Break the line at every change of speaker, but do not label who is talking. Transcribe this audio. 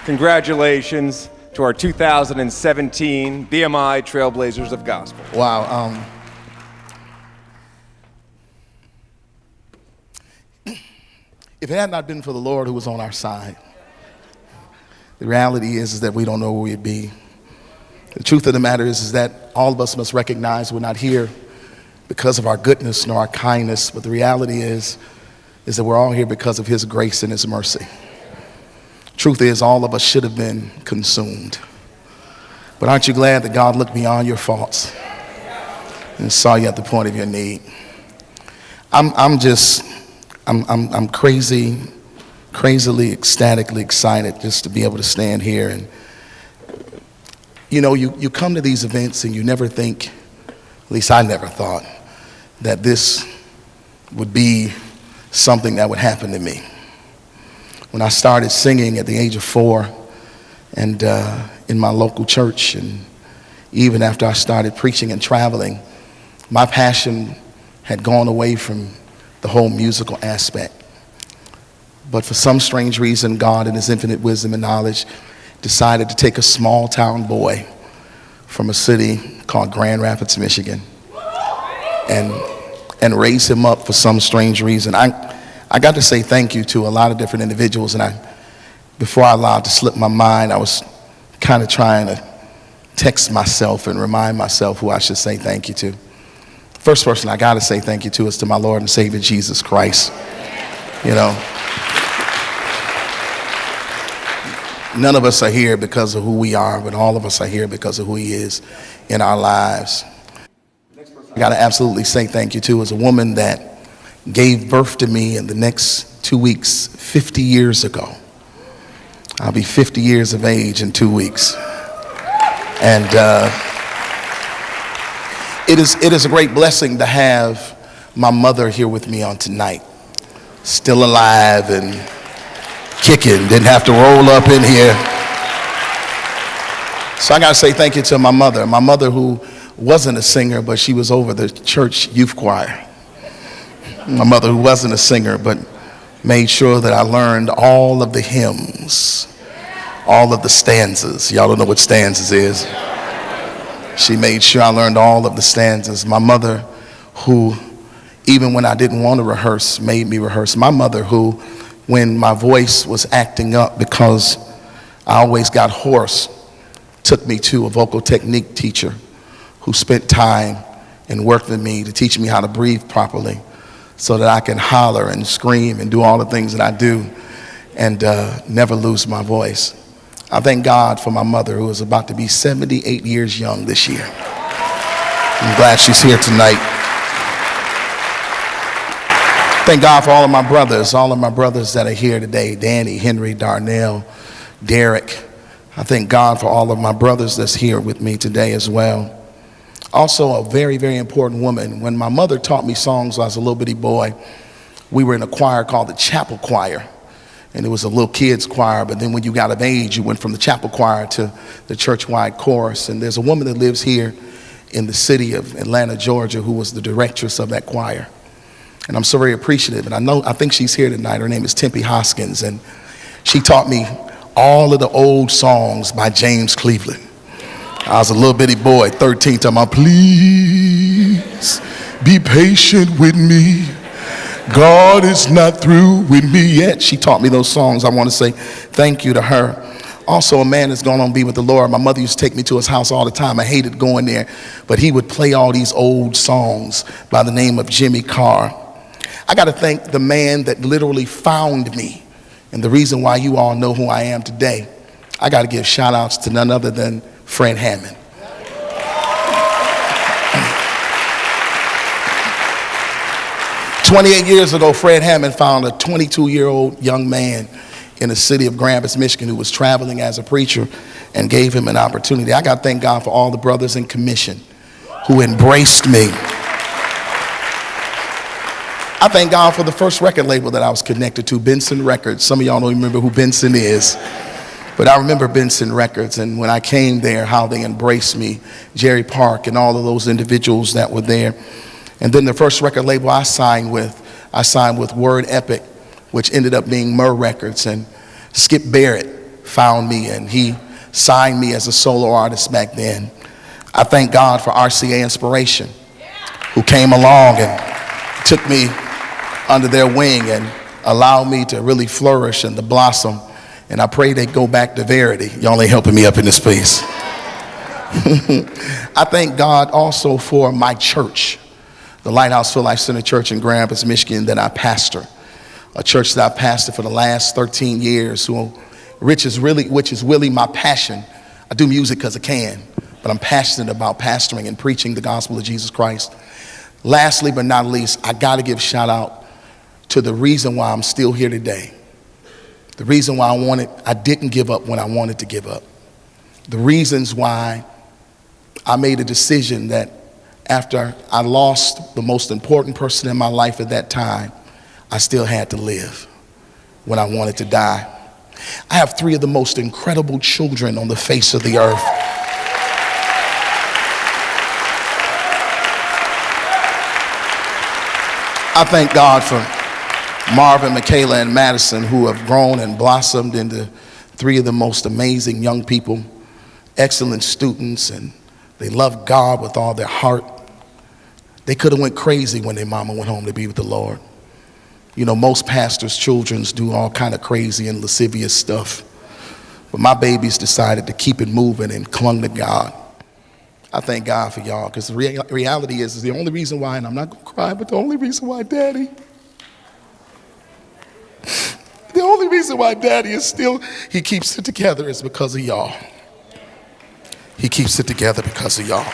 Congratulations to our 2017 BMI Trailblazers of Gospel.
Wow. If it had not been for the Lord who was on our side, the reality is that we don't know where we'd be. The truth of the matter is that all of us must recognize we're not here because of our goodness nor our kindness, but the reality is that we're all here because of his grace and his mercy. Truth is, all of us should have been consumed. But aren't you glad that God looked beyond your faults and saw you at the point of your need? I'm crazily, ecstatically excited just to be able to stand here. And you know, you come to these events and you never think, at least I never thought, that this would be something that would happen to me. When I started singing at the age of 4 and in my local church, and even after I started preaching and traveling, my passion had gone away from the whole musical aspect. But for some strange reason, God in his infinite wisdom and knowledge decided to take a small town boy from a city called Grand Rapids, Michigan, and raise him up for some strange reason. I got to say thank you to a lot of different individuals, and before I allowed it to slip my mind, I was kind of trying to text myself and remind myself who I should say thank you to. First person I got to say thank you to is to my Lord and Savior, Jesus Christ. You know, none of us are here because of who we are, but all of us are here because of who he is in our lives. I got to absolutely say thank you to is a woman that gave birth to me in the next 2 weeks 50 years ago. I'll be 50 years of age in 2 weeks. And it is a great blessing to have my mother here with me on tonight. Still alive and kicking, didn't have to roll up in here. So I gotta say thank you to my mother who wasn't a singer, but she was over the church youth choir. My mother who wasn't a singer, but made sure that I learned all of the hymns, all of the stanzas. Y'all don't know what stanzas is. She made sure I learned all of the stanzas. My mother who, even when I didn't want to rehearse, made me rehearse. My mother who, when my voice was acting up because I always got hoarse, took me to a vocal technique teacher who spent time and worked with me to teach me how to breathe properly so that I can holler and scream and do all the things that I do and never lose my voice. I thank God for my mother, who is about to be 78 years young this year. I'm glad she's here tonight. Thank God for all of my brothers that are here today. Danny, Henry, Darnell, Derek. I thank God for all of my brothers that's here with me today as well. Also a very, very important woman. When my mother taught me songs when I was a little bitty boy, we were in a choir called the chapel choir. And it was a little kids choir, but then when you got of age, you went from the chapel choir to the church-wide chorus. And there's a woman that lives here in the city of Atlanta, Georgia, who was the directress of that choir. And I'm so very appreciative. And I think she's here tonight. Her name is Tempe Hoskins. And she taught me all of the old songs by James Cleveland. I was a little bitty boy, 13, talking about, please be patient with me. God is not through with me yet. She taught me those songs. I want to say thank you to her. Also, a man that's gone on to be with the Lord. My mother used to take me to his house all the time. I hated going there, but he would play all these old songs by the name of Jimmy Carr. I got to thank the man that literally found me, and the reason why you all know who I am today. I got to give shout outs to none other than Fred Hammond. 28 years ago, Fred Hammond found a 22-year-old young man in the city of Grand Rapids, Michigan, who was traveling as a preacher, and gave him an opportunity. I got to thank God for all the brothers in commission who embraced me. I thank God for the first record label that I was connected to, Benson Records. Some of y'all don't even remember who Benson is, but I remember Benson Records. And when I came there, how they embraced me, Jerry Park and all of those individuals that were there. And then the first record label I signed with Word Epic, which ended up being Murr Records. And Skip Barrett found me and he signed me as a solo artist back then. I thank God for RCA Inspiration, who came along and took me under their wing and allowed me to really flourish and to blossom. And I pray they go back to Verity. Y'all ain't helping me up in this place. I thank God also for my church, the Lighthouse Full Life Center Church in Grand Rapids, Michigan, that I pastor. A church that I've pastored for the last 13 years, which is really my passion. I do music because I can, but I'm passionate about pastoring and preaching the gospel of Jesus Christ. Lastly, but not least, I got to give shout out to the reason why I'm still here today. The reason why I didn't give up when I wanted to give up. The reasons why I made a decision that after I lost the most important person in my life at that time, I still had to live when I wanted to die. I have 3 of the most incredible children on the face of the earth. I thank God for Marvin, Michaela, and Madison, who have grown and blossomed into 3 of the most amazing young people, excellent students, and they love God with all their heart. They could have went crazy when their mama went home to be with the Lord. You know, most pastors' children do all kind of crazy and lascivious stuff. But my babies decided to keep it moving and clung to God. I thank God for y'all, because the reality is the only reason why, and I'm not going to cry, but the only reason why Daddy is still, he keeps it together is because of y'all. He keeps it together because of y'all.